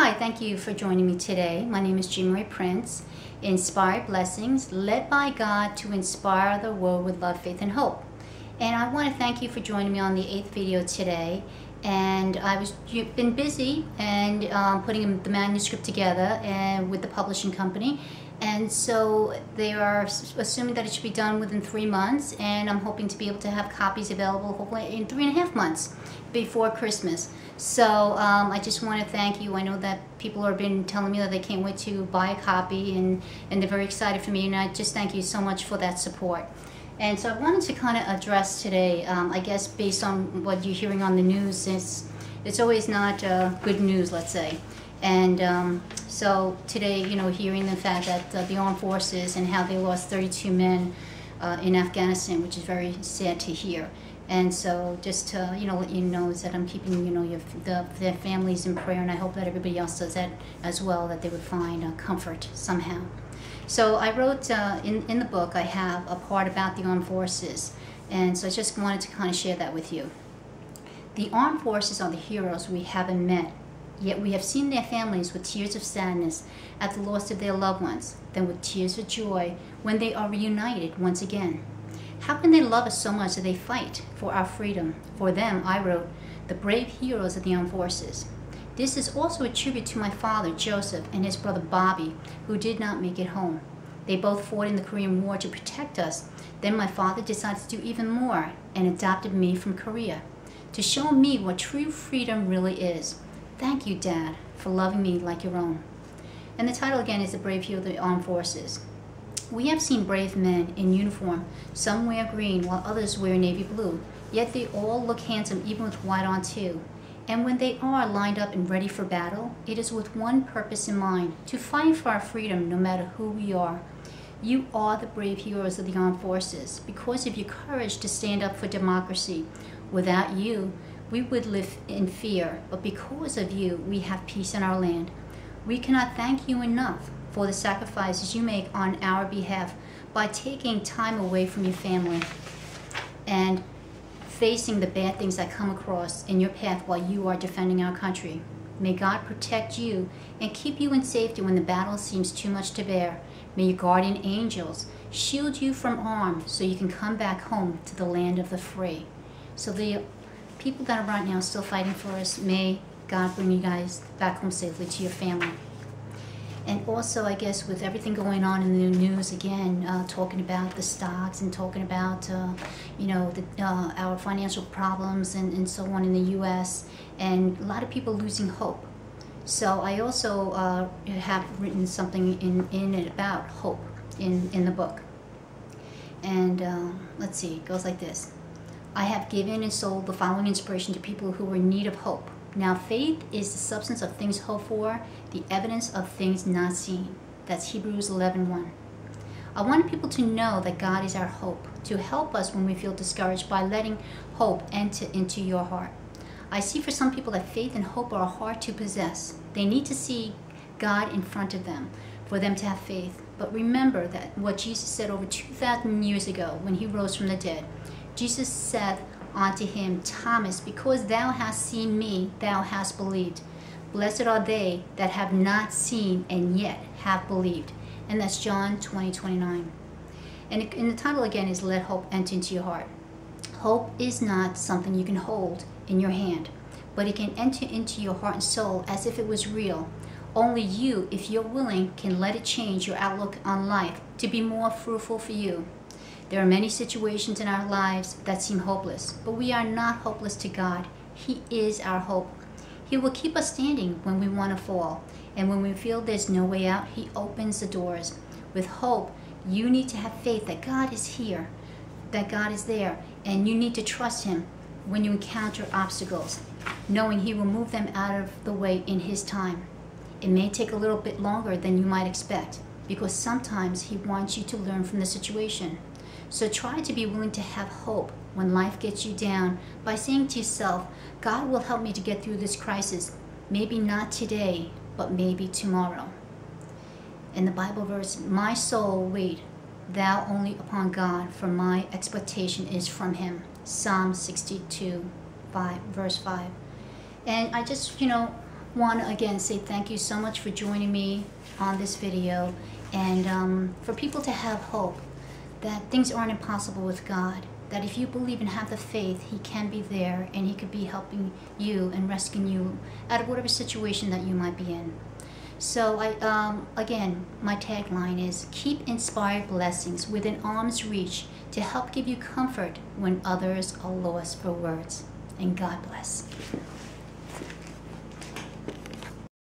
Hi, thank you for joining me today. My name is Jean Marie Prince. Inspired Blessings, led by God to inspire the world with love, faith, and hope. And I want to thank you for joining me on the 8th video today. And you've been busy and putting the manuscript together and with the publishing company. And so they are assuming that it should be done within 3 months, and I'm hoping to be able to have copies available hopefully in 3.5 months before Christmas. So I just want to thank you. I know that people have been telling me that they can't wait to buy a copy, and they're very excited for me, and I just thank you so much for that support. And so I wanted to kind of address today, I guess based on what you're hearing on the news, it's always not good news, let's say. And so today, hearing the fact that the armed forces and how they lost 32 men in Afghanistan, which is very sad to hear. And so just to, let you know is that I'm keeping, their families in prayer, and I hope that everybody else does that as well, that they would find comfort somehow. So I wrote, in the book, I have a part about the armed forces, and so I just wanted to kind of share that with you. The armed forces are the heroes we haven't met, yet we have seen their families with tears of sadness at the loss of their loved ones, then with tears of joy when they are reunited once again. How can they love us so much that they fight for our freedom? For them, I wrote, the brave heroes of the armed forces. This is also a tribute to my father, Joseph, and his brother, Bobby, who did not make it home. They both fought in the Korean War to protect us. Then my father decided to do even more and adopted me from Korea to show me what true freedom really is. Thank you, Dad, for loving me like your own. And the title again is The Brave Hero of the Armed Forces. We have seen brave men in uniform. Some wear green while others wear navy blue. Yet they all look handsome even with white on too. And when they are lined up and ready for battle, it is with one purpose in mind, to fight for our freedom no matter who we are. You are the brave heroes of the armed forces because of your courage to stand up for democracy. Without you, we would live in fear, but because of you, we have peace in our land. We cannot thank you enough for the sacrifices you make on our behalf by taking time away from your family and facing the bad things that come across in your path while you are defending our country. May God protect you and keep you in safety when the battle seems too much to bear. May your guardian angels shield you from harm so you can come back home to the land of the free. So the people that are right now still fighting for us, may God bring you guys back home safely to your family. And also, I guess, with everything going on in the news again, talking about the stocks and talking about, our financial problems and so on in the U.S., and a lot of people losing hope. So I also have written something in it about hope in the book. And let's see, it goes like this. I have given and sold the following inspiration to people who are in need of hope. Now faith is the substance of things hoped for, the evidence of things not seen. That's Hebrews 11:1. I want people to know that God is our hope, to help us when we feel discouraged by letting hope enter into your heart. I see for some people that faith and hope are hard to possess. They need to see God in front of them for them to have faith. But remember that what Jesus said over 2,000 years ago when he rose from the dead. Jesus said unto him, Thomas, because thou hast seen me, thou hast believed. Blessed are they that have not seen and yet have believed. And that's John 20:29. And the title again is Let Hope Enter into Your Heart. Hope is not something you can hold in your hand, but it can enter into your heart and soul as if it was real. Only you, if you're willing, can let it change your outlook on life to be more fruitful for you. There are many situations in our lives that seem hopeless, but we are not hopeless to God. He is our hope. He will keep us standing when we want to fall, and when we feel there's no way out, he opens the doors. With hope, you need to have faith that God is here, that God is there, and you need to trust him when you encounter obstacles, knowing he will move them out of the way in his time. It may take a little bit longer than you might expect, because sometimes he wants you to learn from the situation. So try to be willing to have hope when life gets you down by saying to yourself, God will help me to get through this crisis. Maybe not today, but maybe tomorrow. In the Bible verse, my soul wait thou only upon God, for my expectation is from him. Psalm 62, verse 5. And I just, want to again say thank you so much for joining me on this video, and for people to have hope that things aren't impossible with God, that if you believe and have the faith, He can be there and He could be helping you and rescuing you out of whatever situation that you might be in. So again, my tagline is keep inspired blessings within arm's reach to help give you comfort when others are lost for words. And God bless.